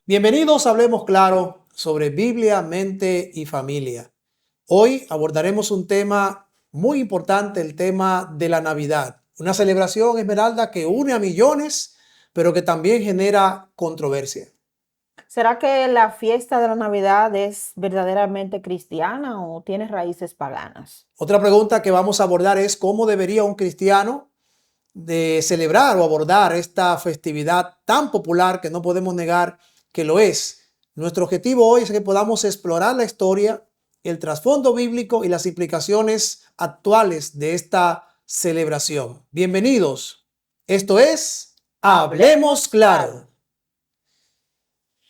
Bienvenidos a Hablemos Claro sobre Biblia, mente y familia. Hoy abordaremos un tema muy importante, el tema de la Navidad. Una celebración, Esmeralda, que une a millones, pero que también genera controversia. ¿Será que la fiesta de la Navidad es verdaderamente cristiana o tiene raíces paganas? Otra pregunta que vamos a abordar es cómo debería un cristiano de celebrar o abordar esta festividad tan popular que no podemos negar que lo es. Nuestro objetivo hoy es que podamos explorar la historia, el trasfondo bíblico y las implicaciones actuales de esta celebración. Bienvenidos. Esto es Hablemos Claro.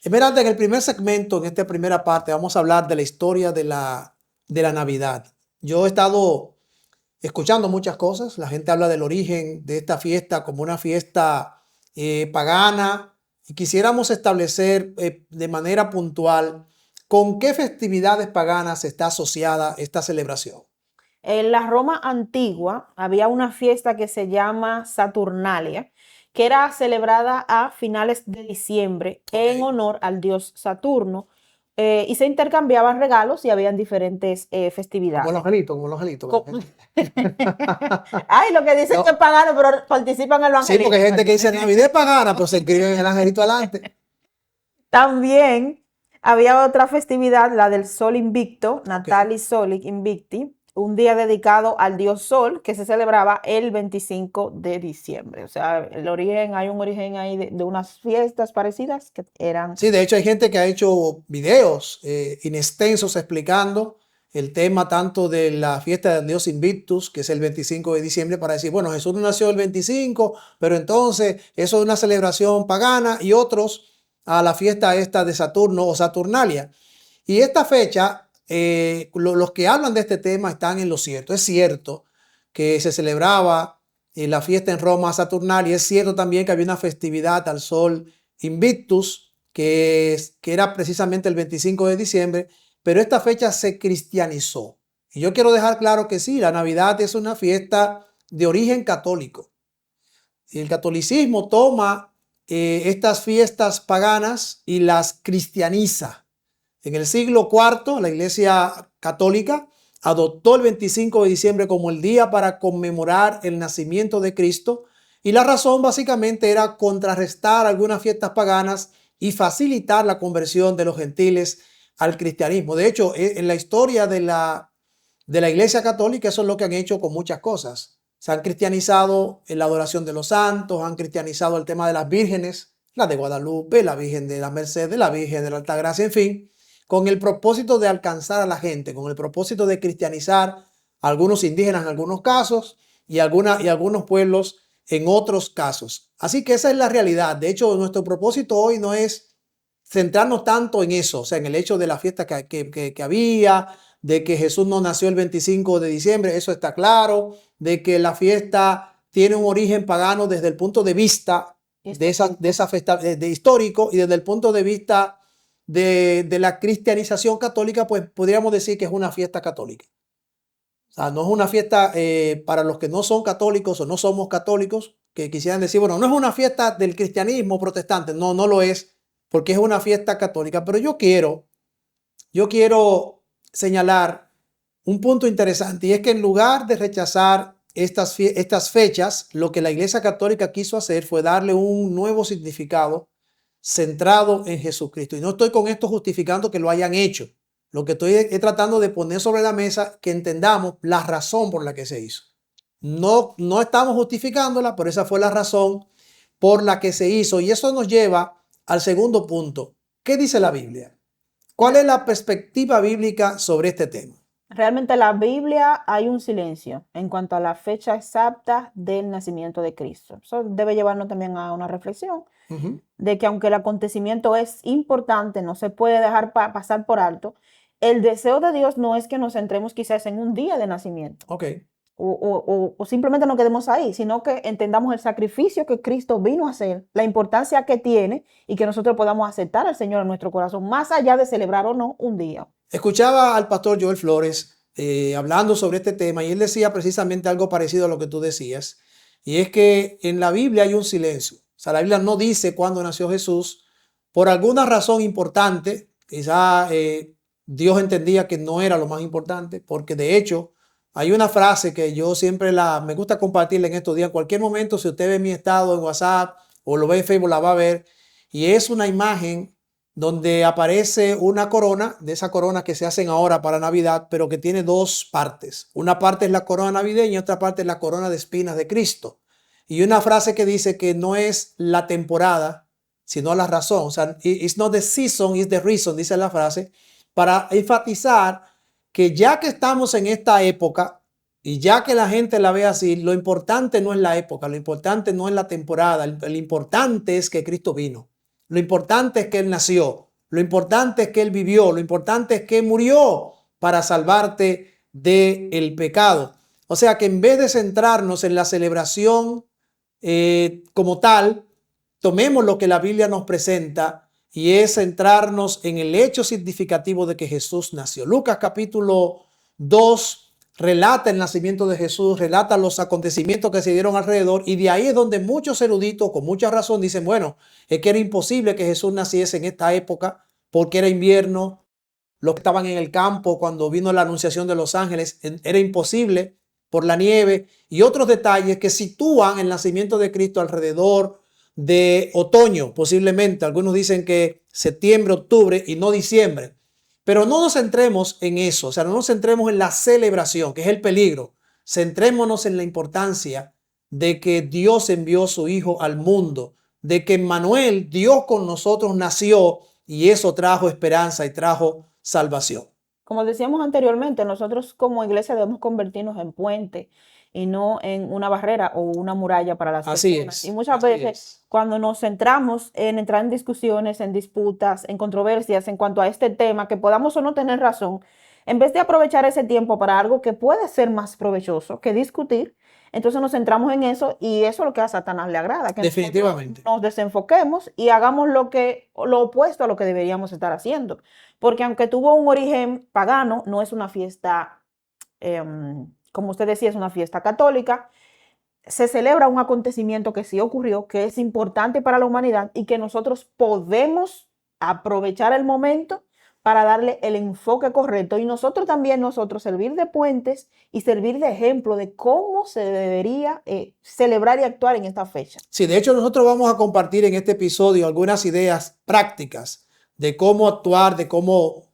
Esmeralda, en el primer segmento, en esta primera parte, vamos a hablar de la historia de la Navidad. Yo he estado escuchando muchas cosas. La gente habla del origen de esta fiesta como una fiesta pagana. Y quisiéramos establecer de manera puntual con qué festividades paganas está asociada esta celebración. En la Roma antigua había una fiesta que se llama Saturnalia, que era celebrada a finales de diciembre Ok. en honor al dios Saturno, y se intercambiaban regalos y habían diferentes Como el festividades. angelito, como el angelito. Co- Ay, lo que dicen No, que es pagano, pero participan en los sí, porque hay angelitos. gente que dice Navidad es pagana, pero se inscribe en el angelito adelante. También había otra festividad, la del Sol Invicto, Ok. Natalis Soli Invicti, un día dedicado al dios Sol que se celebraba el 25 de diciembre. O sea, hay un origen ahí de unas fiestas parecidas que eran. Sí, de hecho hay gente que ha hecho videos inextensos explicando el tema tanto de la fiesta del Dios Invictus, que es el 25 de diciembre, para decir, bueno, Jesús no nació el 25, pero entonces eso es una celebración pagana, y otros a la fiesta esta de Saturno o Saturnalia. Y esta fecha, los que hablan de este tema están en lo cierto. Es cierto que se celebraba la fiesta en Roma Saturnalia, es cierto también que había una festividad al sol Invictus, que era precisamente el 25 de diciembre, pero esta fecha se cristianizó. Y yo quiero dejar claro que sí, la Navidad es una fiesta de origen católico. Y el catolicismo toma estas fiestas paganas y las cristianiza. En el siglo IV, la Iglesia Católica adoptó el 25 de diciembre como el día para conmemorar el nacimiento de Cristo, y la razón básicamente era contrarrestar algunas fiestas paganas y facilitar la conversión de los gentiles al cristianismo. De hecho, en la historia de la Iglesia Católica eso es lo que han hecho con muchas cosas. Se han cristianizado en la adoración de los santos, han cristianizado el tema de las vírgenes, la de Guadalupe, la Virgen de la Merced, la Virgen de la Altagracia, en fin, con el propósito de alcanzar a la gente, con el propósito de cristianizar a algunos indígenas en algunos casos y algunos pueblos en otros casos. Así que esa es la realidad. De hecho, nuestro propósito hoy no es centrarnos tanto en eso, o sea, en el hecho de la fiesta que había, de que Jesús no nació el 25 de diciembre, eso está claro, de que la fiesta tiene un origen pagano desde el punto de vista de esa fiesta de histórico, y desde el punto de vista de la cristianización católica, pues podríamos decir que es una fiesta católica. O sea, no es una fiesta para los que no son católicos o no somos católicos, que quisieran decir, bueno, no es una fiesta del cristianismo protestante. No, no lo es, porque es una fiesta católica. Pero yo quiero señalar un punto interesante, y es que en lugar de rechazar estas fechas, lo que la Iglesia Católica quiso hacer fue darle un nuevo significado centrado en Jesucristo. Y no estoy con esto justificando que lo hayan hecho. Lo que estoy es tratando de poner sobre la mesa que entendamos la razón por la que se hizo. No, no estamos justificándola, pero esa fue la razón por la que se hizo. Y eso nos lleva al segundo punto. ¿Qué dice la Biblia? ¿Cuál es la perspectiva bíblica sobre este tema? Realmente en la Biblia hay un silencio en cuanto a la fecha exacta del nacimiento de Cristo. Eso debe llevarnos también a una reflexión Ujú. de que aunque el acontecimiento es importante, no se puede dejar pasar por alto. El deseo de Dios no es que nos centremos quizás en un día de nacimiento Ok. o simplemente nos quedemos ahí, sino que entendamos el sacrificio que Cristo vino a hacer, la importancia que tiene y que nosotros podamos aceptar al Señor en nuestro corazón, más allá de celebrar o no un día. Escuchaba al pastor Joel Flores hablando sobre este tema, y él decía precisamente algo parecido a lo que tú decías, y es que en la Biblia hay un silencio. O sea, la Biblia no dice cuándo nació Jesús, por alguna razón importante, quizá Dios entendía que no era lo más importante, porque de hecho hay una frase que yo siempre me gusta compartirla en estos días. En cualquier momento, si usted ve mi estado en WhatsApp o lo ve en Facebook, la va a ver. Y es una imagen donde aparece una corona, de esa corona que se hacen ahora para Navidad, pero que tiene dos partes. Una parte es la corona navideña y otra parte es la corona de espinas de Cristo. Y una frase que dice que no es la temporada, sino la razón. O sea, it's not the season, it's the reason, dice la frase, para enfatizar que ya que estamos en esta época y ya que la gente la ve así, lo importante no es la época, lo importante no es la temporada, lo importante es que Cristo vino. Lo importante es que Él nació, lo importante es que Él vivió, lo importante es que murió para salvarte del pecado. O sea que en vez de centrarnos en la celebración como tal, tomemos lo que la Biblia nos presenta y es centrarnos en el hecho significativo de que Jesús nació. Lucas capítulo 2 relata el nacimiento de Jesús, relata los acontecimientos que se dieron alrededor, y de ahí es donde muchos eruditos con mucha razón dicen, bueno, es que era imposible que Jesús naciese en esta época porque era invierno. Los que estaban en el campo cuando vino la anunciación de los ángeles, era imposible por la nieve y otros detalles que sitúan el nacimiento de Cristo alrededor de otoño, posiblemente. Algunos dicen que septiembre, octubre y no diciembre. Pero no nos centremos en eso, o sea, no nos centremos en la celebración, que es el peligro. Centrémonos en la importancia de que Dios envió a su Hijo al mundo, de que Emmanuel, Dios con nosotros, nació, y eso trajo esperanza y trajo salvación. Como decíamos anteriormente, nosotros como iglesia debemos convertirnos en puente y no en una barrera o una muralla para las Así personas. Y es, muchas así veces es. cuando nos centramos en entrar en discusiones, en disputas, en controversias en cuanto a este tema, que podamos o no tener razón, en vez de aprovechar ese tiempo para algo que puede ser más provechoso que discutir, entonces nos centramos en eso y eso es lo que a Satanás le agrada, que nosotros Definitivamente. nos desenfoquemos y hagamos lo opuesto a lo que deberíamos estar haciendo. Porque aunque tuvo un origen pagano, no es una fiesta, como usted decía, es una fiesta católica. Se celebra un acontecimiento que sí ocurrió, que es importante para la humanidad y que nosotros podemos aprovechar el momento para darle el enfoque correcto y nosotros también, servir de puentes y servir de ejemplo de cómo se debería celebrar y actuar en esta fecha. Sí, de hecho nosotros vamos a compartir en este episodio algunas ideas prácticas de cómo actuar, de cómo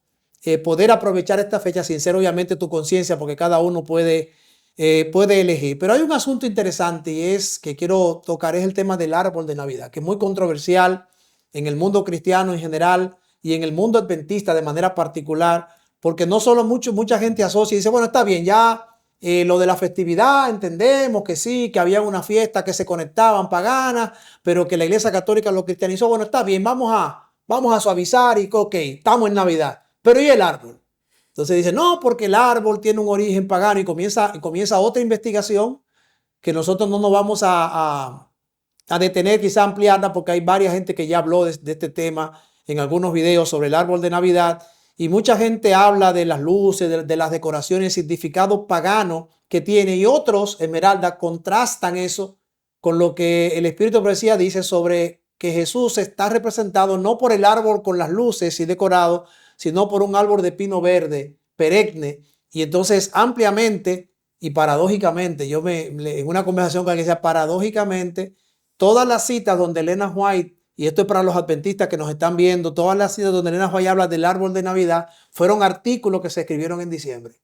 poder aprovechar esta fecha sin ser obviamente tu conciencia, porque cada uno puede elegir. Pero hay un asunto interesante y es que quiero tocar, es el tema del árbol de Navidad, que es muy controversial en el mundo cristiano en general y en el mundo adventista de manera particular, porque no solo mucha gente asocia y dice, bueno, está bien, ya lo de la festividad, entendemos que sí, que había una fiesta que se conectaban paganas, pero que la Iglesia Católica lo cristianizó. Bueno, está bien, vamos a suavizar y ok, estamos en Navidad. Pero ¿y el árbol? Entonces dice, no, porque el árbol tiene un origen pagano y comienza otra investigación que nosotros no nos vamos a detener, quizá ampliarla, porque hay varias gente que ya habló de este tema en algunos videos sobre el árbol de Navidad. Y mucha gente habla de las luces, de las decoraciones, el significado pagano que tiene. Y otros, Esmeralda, contrastan eso con lo que el Espíritu de Profecía dice sobre que Jesús está representado no por el árbol con las luces y decorado, sino por un árbol de pino verde, perenne. Y entonces ampliamente y paradójicamente, en una conversación con alguien decía, paradójicamente, todas las citas donde Elena White, y esto es para los adventistas que nos están viendo, todas las citas donde Elena White habla del árbol de Navidad fueron artículos que se escribieron en diciembre.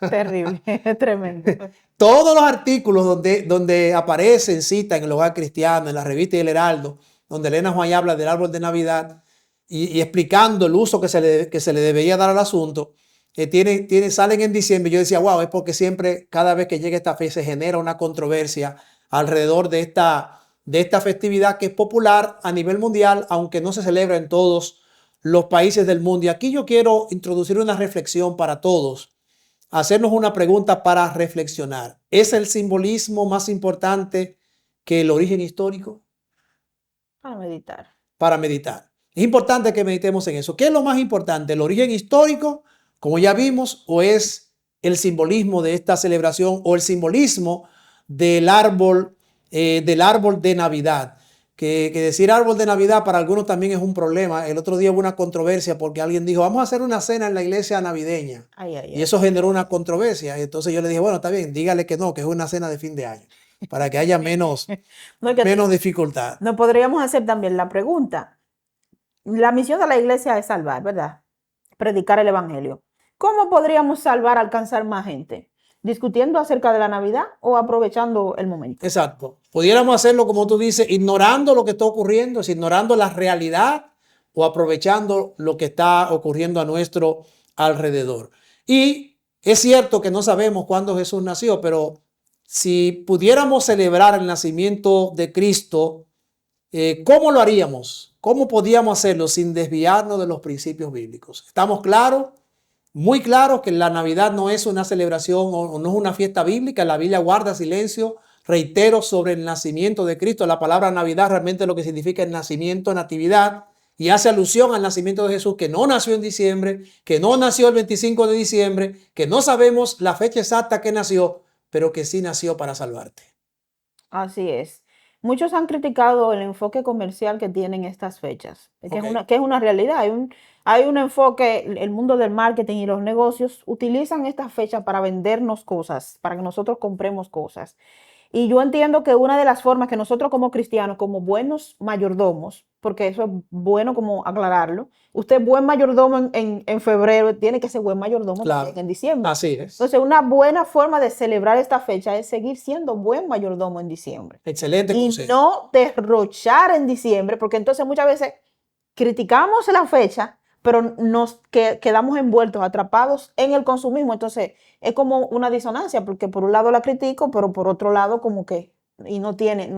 Terrible, tremendo. Todos los artículos donde aparecen citas en el Hogar Cristiano, en la revista y el Heraldo, donde Elena White habla del árbol de Navidad y explicando el uso que se le debería dar al asunto, salen en diciembre. Yo decía, wow, es porque siempre, cada vez que llega esta fecha, se genera una controversia alrededor de esta festividad que es popular a nivel mundial, aunque no se celebra en todos los países del mundo. Y aquí yo quiero introducir una reflexión para todos, hacernos una pregunta para reflexionar. ¿Es el simbolismo más importante que el origen histórico? Para meditar. Para meditar. Es importante que meditemos en eso. ¿Qué es lo más importante? ¿El origen histórico, como ya vimos, o es el simbolismo de esta celebración o el simbolismo del árbol de Navidad? que decir árbol de Navidad para algunos también es un problema. El otro día hubo una controversia porque alguien dijo, vamos a hacer una cena en la iglesia navideña. Ay, ay, Y ay. eso generó una controversia. Y entonces yo le dije, bueno, está bien, dígale que no, que es una cena de fin de año, para que haya menos, No, es que menos dificultad. nos podríamos hacer también la pregunta. La misión de la iglesia es salvar, ¿verdad? Predicar el evangelio. ¿Cómo podríamos salvar, alcanzar más gente? ¿Discutiendo acerca de la Navidad o aprovechando el momento? Exacto. Pudiéramos hacerlo, como tú dices, ignorando lo que está ocurriendo, es ignorando la realidad o aprovechando lo que está ocurriendo a nuestro alrededor. Y es cierto que no sabemos cuándo Jesús nació, pero si pudiéramos celebrar el nacimiento de Cristo, ¿cómo lo haríamos? ¿Cómo podíamos hacerlo sin desviarnos de los principios bíblicos? ¿Estamos claros? Muy claro que la Navidad no es una celebración o no es una fiesta bíblica. La Biblia guarda silencio, reitero, sobre el nacimiento de Cristo. La palabra Navidad realmente lo que significa es nacimiento, natividad, y hace alusión al nacimiento de Jesús, que no nació en diciembre, que no nació el 25 de diciembre, que no sabemos la fecha exacta que nació, pero que sí nació para salvarte. Así es. Muchos han criticado el enfoque comercial que tienen estas fechas, Ok. que es una realidad. Hay un enfoque, el mundo del marketing y los negocios utilizan estas fechas para vendernos cosas, para que nosotros compremos cosas. Y yo entiendo que una de las formas que nosotros como cristianos, como buenos mayordomos, porque eso es bueno como aclararlo, usted es buen mayordomo en febrero, tiene que ser buen mayordomo también Claro, en diciembre. así es. Entonces, una buena forma de celebrar esta fecha es seguir siendo buen mayordomo en diciembre Excelente y consejo. no derrochar en diciembre, porque entonces muchas veces criticamos la fecha, pero quedamos envueltos, atrapados en el consumismo. Entonces, es como una disonancia, porque por un lado la critico, pero por otro lado como que, y no tiene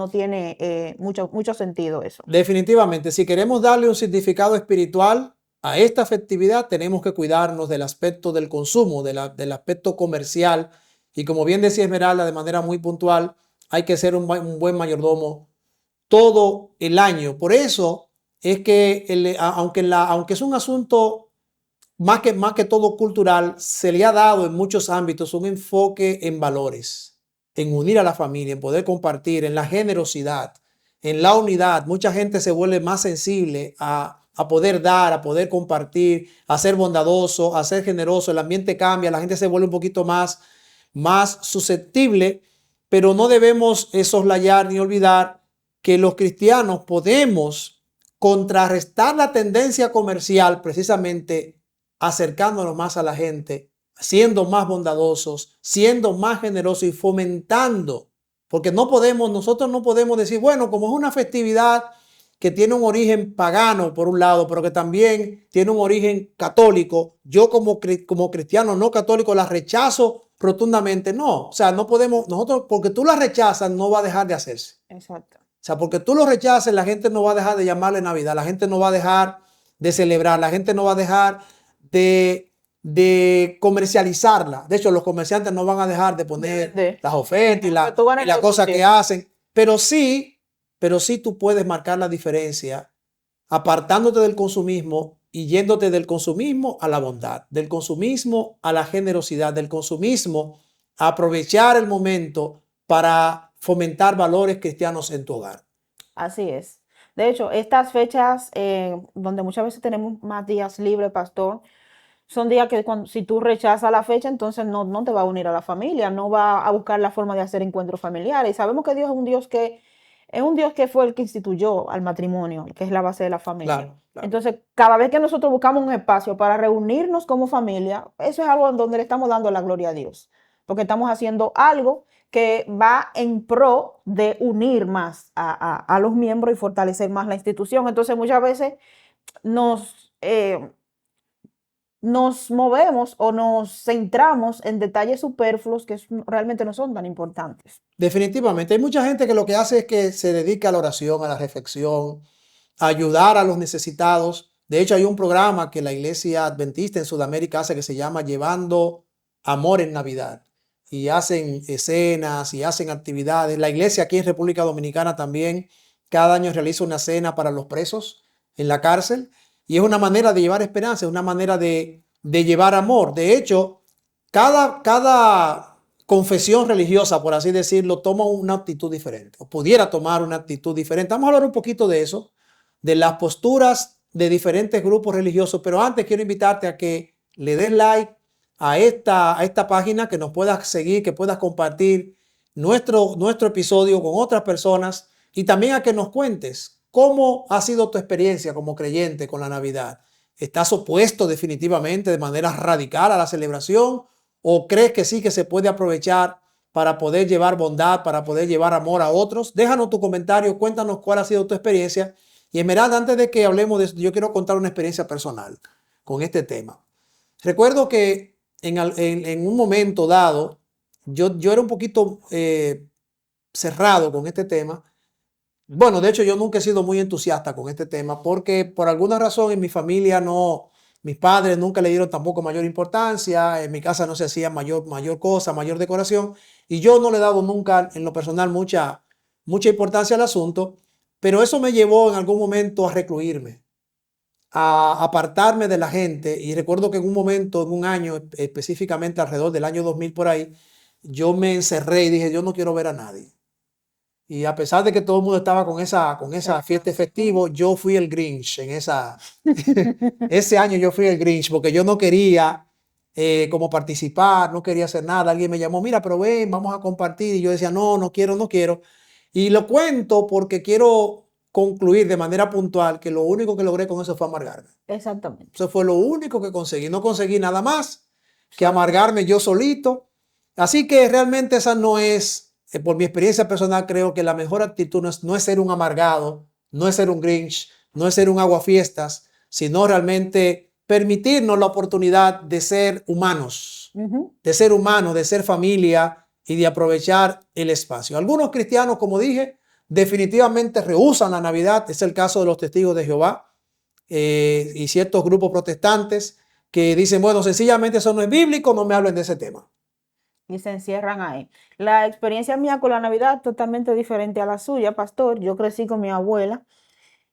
mucho sentido eso. Definitivamente, si queremos darle un significado espiritual a esta festividad, tenemos que cuidarnos del aspecto del consumo, del aspecto comercial. Y como bien decía Esmeralda, de manera muy puntual, hay que ser un buen mayordomo todo el año. Por eso es que, aunque es un asunto más que todo cultural, se le ha dado en muchos ámbitos un enfoque en valores, en unir a la familia, en poder compartir, en la generosidad, en la unidad. Mucha gente se vuelve más sensible a poder dar, a poder compartir, a ser bondadoso, a ser generoso. El ambiente cambia, la gente se vuelve un poquito más susceptible, pero no debemos soslayar ni olvidar que los cristianos podemos contrarrestar la tendencia comercial precisamente acercándonos más a la gente, siendo más bondadosos, siendo más generosos y fomentando, porque nosotros no podemos decir, bueno, como es una festividad que tiene un origen pagano por un lado, pero que también tiene un origen católico, yo como cristiano no católico la rechazo rotundamente. No, o sea, no podemos, nosotros, porque tú la rechazas, no va a dejar de hacerse. Exacto. O sea, porque tú lo rechaces, la gente no va a dejar de llamarle Navidad, la gente no va a dejar de celebrar, la gente no va a dejar de comercializarla. De hecho, los comerciantes no van a dejar de poner las ofertas y las cosas que hacen, pero sí tú puedes marcar la diferencia apartándote del consumismo y yéndote del consumismo a la bondad, del consumismo a la generosidad, del consumismo a aprovechar el momento para fomentar valores cristianos en tu hogar. Así es. De hecho, estas fechas donde muchas veces tenemos más días libres, pastor, son días que si tú rechazas la fecha, entonces no te va a unir a la familia, no va a buscar la forma de hacer encuentros familiares. Y sabemos que Dios es un Dios que fue el que instituyó al matrimonio, que es la base de la familia. Claro, claro. Entonces, cada vez que nosotros buscamos un espacio para reunirnos como familia, eso es algo en donde le estamos dando la gloria a Dios, porque estamos haciendo algo que va en pro de unir más a los miembros y fortalecer más la institución. Entonces, muchas veces nos movemos o nos centramos en detalles superfluos que realmente no son tan importantes. Definitivamente, hay mucha gente que lo que hace es que se dedica a la oración, a la reflexión, a ayudar a los necesitados. De hecho, hay un programa que la Iglesia Adventista en Sudamérica hace que se llama Llevando Amor en Navidad. Y hacen escenas y hacen actividades. La iglesia aquí en República Dominicana también cada año realiza una cena para los presos en la cárcel. Y es una manera de llevar esperanza, es una manera de llevar amor. De hecho, cada confesión religiosa, por así decirlo, toma una actitud diferente, o pudiera tomar una actitud diferente. Vamos a hablar un poquito de eso, de las posturas de diferentes grupos religiosos, pero antes quiero invitarte a que le des like a esta página, que nos puedas seguir, que puedas compartir nuestro episodio con otras personas y también a que nos cuentes cómo ha sido tu experiencia como creyente con la Navidad. ¿Estás opuesto definitivamente de manera radical a la celebración o crees que sí que se puede aprovechar para poder llevar bondad, para poder llevar amor a otros? Déjanos tu comentario, cuéntanos cuál ha sido tu experiencia. Y Esmeralda, antes de que hablemos de esto, yo quiero contar una experiencia personal con este tema. Recuerdo que en un momento dado, yo era un poquito cerrado con este tema. Bueno, de hecho yo nunca he sido muy entusiasta con este tema porque por alguna razón en mi familia no, mis padres nunca le dieron tampoco mayor importancia, en mi casa no se hacía mayor cosa, mayor decoración y yo no le he dado nunca en lo personal mucha importancia al asunto, pero eso me llevó en algún momento a recluirme, a apartarme de la gente y recuerdo que en un momento, en un año específicamente alrededor del año 2000 por ahí, yo me encerré y dije yo no quiero ver a nadie. Y a pesar de que todo el mundo estaba con esa fiesta festivo, yo fui el Grinch ese año yo fui el Grinch porque yo no quería como participar, no quería hacer nada. Alguien me llamó, mira, pero ven, vamos a compartir. Y yo decía, no, no quiero, no quiero. Y lo cuento porque quiero concluir de manera puntual que lo único que logré con eso fue amargarme. Exactamente. Eso fue lo único que conseguí. No conseguí nada más que amargarme yo solito. Así que realmente esa no es, por mi experiencia personal, creo que la mejor actitud no es ser un amargado, no es ser un Grinch, no es ser un aguafiestas, sino realmente permitirnos la oportunidad de ser humanos, de ser familia y de aprovechar el espacio. Algunos cristianos, como dije, definitivamente rehúsan la Navidad. Es el caso de los testigos de Jehová y ciertos grupos protestantes que dicen, bueno, sencillamente eso no es bíblico, no me hablen de ese tema. Y se encierran ahí. La experiencia mía con la Navidad es totalmente diferente a la suya, pastor. Yo crecí con mi abuela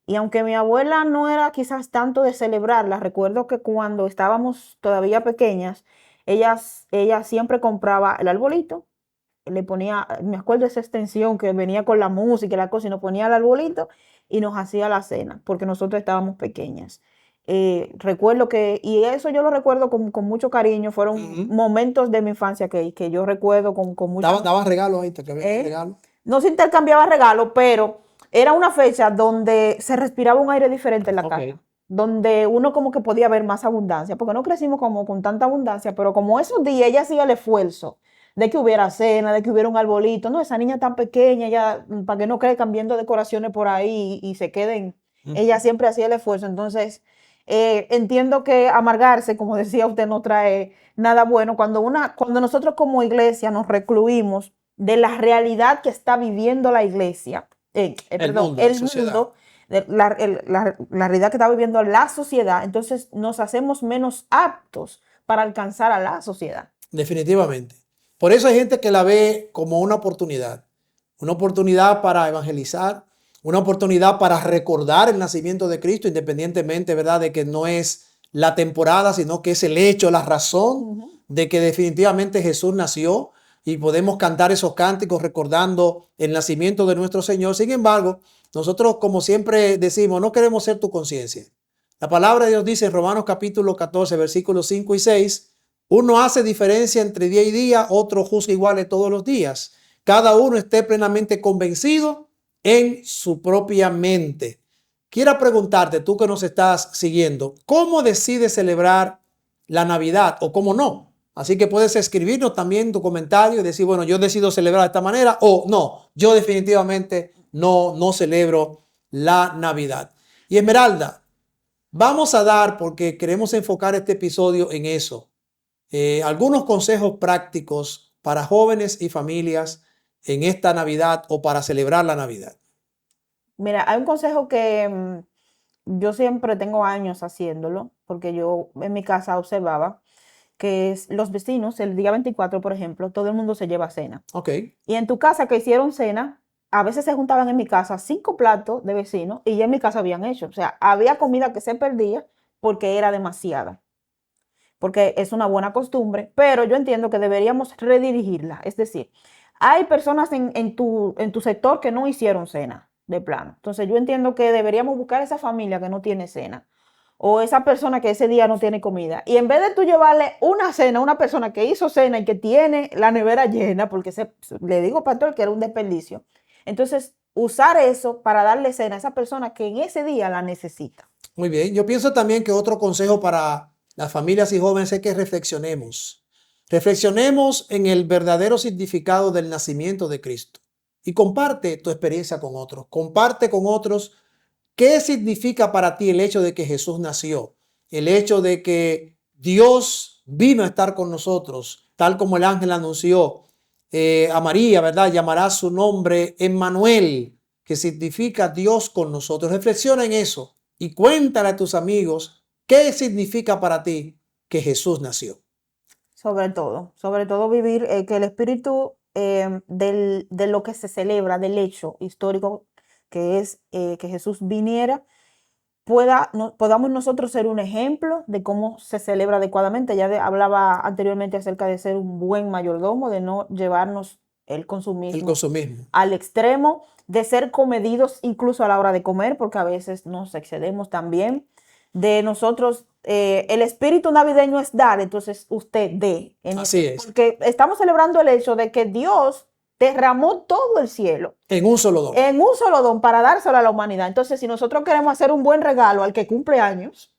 y aunque mi abuela no era quizás tanto de celebrarla, recuerdo que cuando estábamos todavía pequeñas, ella siempre compraba el arbolito, le ponía, me acuerdo de esa extensión que venía con la música y la cosa, y nos ponía el arbolito y nos hacía la cena, porque nosotros estábamos pequeñas. Recuerdo que, y eso yo lo recuerdo con mucho cariño, fueron Ujú. momentos de mi infancia que yo recuerdo con mucho. Daban regalos ahí, te ¿Eh? regalos. No se intercambiaba regalos, pero era una fecha donde se respiraba un aire diferente en la Ok. casa, donde uno como que podía ver más abundancia, porque no crecimos como con tanta abundancia, pero como esos días ella hacía el esfuerzo de que hubiera cena, de que hubiera un arbolito, no, esa niña tan pequeña, ya, para que no crezcan viendo decoraciones por ahí y se queden, ella siempre hacía el esfuerzo, entonces entiendo que amargarse, como decía usted, no trae nada bueno, cuando nosotros como iglesia nos recluimos de la realidad que está viviendo la iglesia, El perdón, mundo, la el sociedad. mundo, la realidad que está viviendo la sociedad, entonces nos hacemos menos aptos para alcanzar a la sociedad. Definitivamente. Por eso hay gente que la ve como una oportunidad para evangelizar, una oportunidad para recordar el nacimiento de Cristo, independientemente, ¿verdad?, de que no es la temporada, sino que es el hecho, la razón de que definitivamente Jesús nació y podemos cantar esos cánticos recordando el nacimiento de nuestro Señor. Sin embargo, nosotros, como siempre decimos, no queremos ser tu conciencia. La palabra de Dios dice en Romanos capítulo 14, versículos 5 y 6, uno hace diferencia entre día y día, otro juzga iguales todos los días. Cada uno esté plenamente convencido en su propia mente. Quiero preguntarte, tú que nos estás siguiendo, ¿cómo decides celebrar la Navidad o cómo no? Así que puedes escribirnos también tu comentario y decir, bueno, yo decido celebrar de esta manera o no, yo definitivamente no celebro la Navidad. Y Esmeralda, vamos a dar, porque queremos enfocar este episodio en eso, algunos consejos prácticos para jóvenes y familias en esta Navidad o para celebrar la Navidad. Mira, hay un consejo que yo siempre tengo años haciéndolo, porque yo en mi casa observaba que los vecinos, el día 24, por ejemplo, todo el mundo se lleva cena. Ok, Y en tu casa que hicieron cena, a veces se juntaban en mi casa 5 platos de vecinos y ya en mi casa habían hecho. O sea, había comida que se perdía porque era demasiada. porque es una buena costumbre, pero yo entiendo que deberíamos redirigirla. Es decir, hay personas en tu sector que no hicieron cena de plano. Entonces yo entiendo que deberíamos buscar esa familia que no tiene cena o esa persona que ese día no tiene comida. Y en vez de tú llevarle una cena a una persona que hizo cena y que tiene la nevera llena, porque le digo, pastor, que era un desperdicio, entonces usar eso para darle cena a esa persona que en ese día la necesita. Muy bien. Yo pienso también que otro consejo para las familias y jóvenes es que reflexionemos. Reflexionemos en el verdadero significado del nacimiento de Cristo y comparte tu experiencia con otros. Comparte con otros qué significa para ti el hecho de que Jesús nació, el hecho de que Dios vino a estar con nosotros, tal como el ángel anunció a María, ¿verdad? Llamará su nombre Emmanuel, que significa Dios con nosotros. Reflexiona en eso y cuéntale a tus amigos qué significa para ti que Jesús nació. Sobre todo vivir que el espíritu de lo que se celebra, del hecho histórico que es que Jesús viniera, podamos nosotros ser un ejemplo de cómo se celebra adecuadamente. Hablaba anteriormente acerca de ser un buen mayordomo, de no llevarnos el El consumismo consumismo. al extremo, de ser comedidos incluso a la hora de comer, porque a veces nos excedemos también, de nosotros, el espíritu navideño es dar, entonces usted dé, Así es. porque estamos celebrando el hecho de que Dios derramó todo el cielo En un solo don. en un solo don para dárselo a la humanidad. Entonces, si nosotros queremos hacer un buen regalo al que cumple años,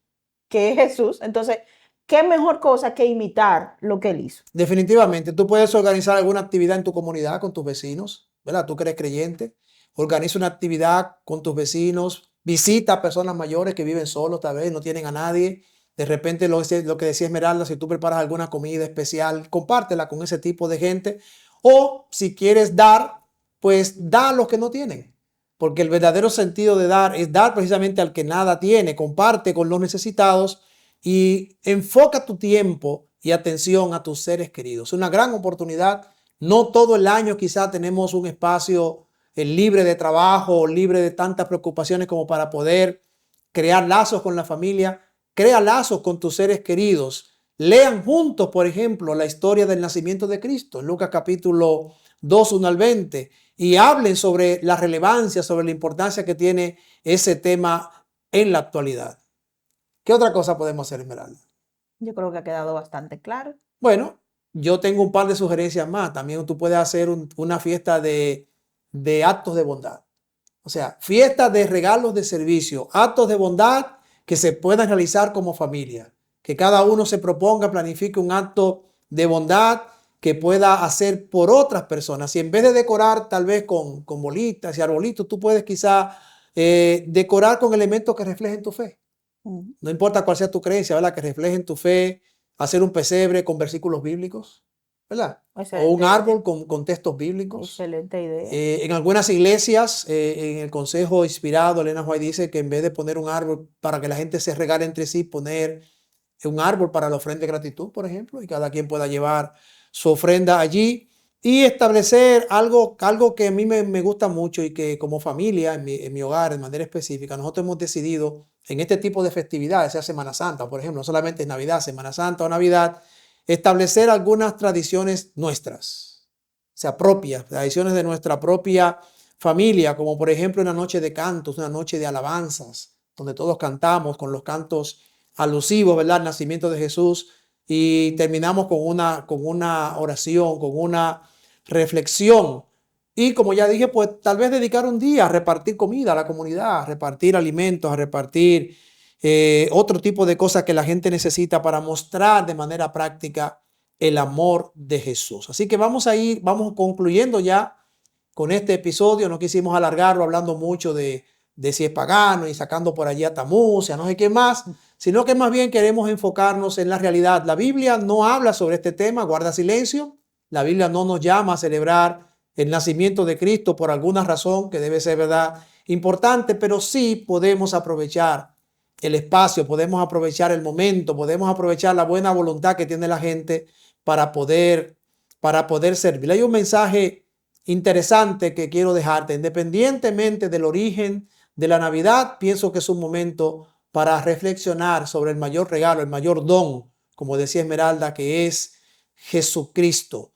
que es Jesús, entonces, ¿qué mejor cosa que imitar lo que él hizo? Definitivamente, tú puedes organizar alguna actividad en tu comunidad con tus vecinos, ¿verdad? Tú que eres creyente, organiza una actividad con tus vecinos, visita a personas mayores que viven solos, tal vez no tienen a nadie. De repente, lo que decía Esmeralda, si tú preparas alguna comida especial, compártela con ese tipo de gente. O si quieres dar, pues da a los que no tienen. Porque el verdadero sentido de dar es dar precisamente al que nada tiene. Comparte con los necesitados y enfoca tu tiempo y atención a tus seres queridos. Es una gran oportunidad. No todo el año quizá tenemos un espacio libre de trabajo, libre de tantas preocupaciones como para poder crear lazos con la familia. Crea lazos con tus seres queridos. Lean juntos, por ejemplo, la historia del nacimiento de Cristo en Lucas capítulo 2, 1 al 20, y hablen sobre la relevancia, sobre la importancia que tiene ese tema en la actualidad. ¿Qué otra cosa podemos hacer, Esmeralda? Yo creo que ha quedado bastante claro. Bueno, yo tengo un par de sugerencias más. También tú puedes hacer una fiesta de actos de bondad. O sea, fiesta de regalos de servicio, actos de bondad que se puedan realizar como familia. Que cada uno se proponga, planifique un acto de bondad que pueda hacer por otras personas. Y en vez de decorar tal vez con bolitas y arbolitos, tú puedes quizá decorar con elementos que reflejen tu fe. No importa cuál sea tu creencia, ¿verdad? Que reflejen tu fe, hacer un pesebre con versículos bíblicos, ¿verdad? O un Excelente, árbol con textos bíblicos. excelente idea. En algunas iglesias, en el consejo inspirado, Elena White dice que en vez de poner un árbol para que la gente se regale entre sí, poner un árbol para la ofrenda de gratitud, por ejemplo, y cada quien pueda llevar su ofrenda allí y establecer algo que a mí me gusta mucho y que como familia, en mi hogar, de manera específica, nosotros hemos decidido en este tipo de festividades, sea Semana Santa, por ejemplo, no solamente es Navidad, Semana Santa o Navidad, establecer algunas tradiciones nuestras, o sea, propias, tradiciones de nuestra propia familia, como por ejemplo una noche de cantos, una noche de alabanzas, donde todos cantamos con los cantos alusivos, ¿verdad?, al nacimiento de Jesús, y terminamos con una oración, con una reflexión. Y como ya dije, pues tal vez dedicar un día a repartir comida a la comunidad, a repartir alimentos, a repartir otro tipo de cosas que la gente necesita para mostrar de manera práctica el amor de Jesús. Así que vamos concluyendo ya con este episodio. No quisimos alargarlo hablando mucho de si es pagano y sacando por allí a Tamuz, a no sé qué más, sino que más bien queremos enfocarnos en la realidad. La Biblia no habla sobre este tema, guarda silencio. La Biblia no nos llama a celebrar el nacimiento de Cristo por alguna razón que debe ser, ¿verdad?, importante, pero sí podemos aprovechar el espacio, podemos aprovechar el momento, podemos aprovechar la buena voluntad que tiene la gente para poder servir. Hay un mensaje interesante que quiero dejarte. Independientemente del origen de la Navidad, pienso que es un momento para reflexionar sobre el mayor regalo, el mayor don como decía Esmeralda, que es Jesucristo.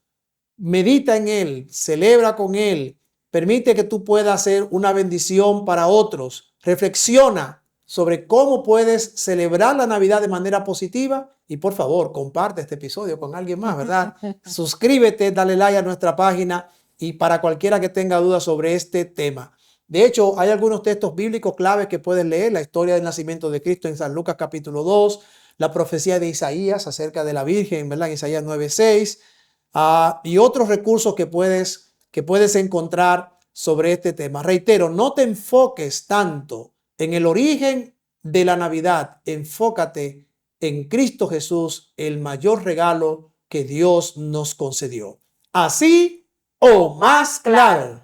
Medita en Él, celebra con Él, permite que tú puedas ser una bendición para otros. Reflexiona sobre cómo puedes celebrar la Navidad de manera positiva y por favor, comparte este episodio con alguien más, ¿verdad? Suscríbete, dale like a nuestra página y para cualquiera que tenga dudas sobre este tema. De hecho, hay algunos textos bíblicos claves que puedes leer, la historia del nacimiento de Cristo en San Lucas capítulo 2, la profecía de Isaías acerca de la Virgen, ¿verdad? En Isaías 9:6, y otros recursos que puedes encontrar sobre este tema. Reitero, no te enfoques tanto en el origen de la Navidad, enfócate en Cristo Jesús, el mayor regalo que Dios nos concedió. Así o más claro.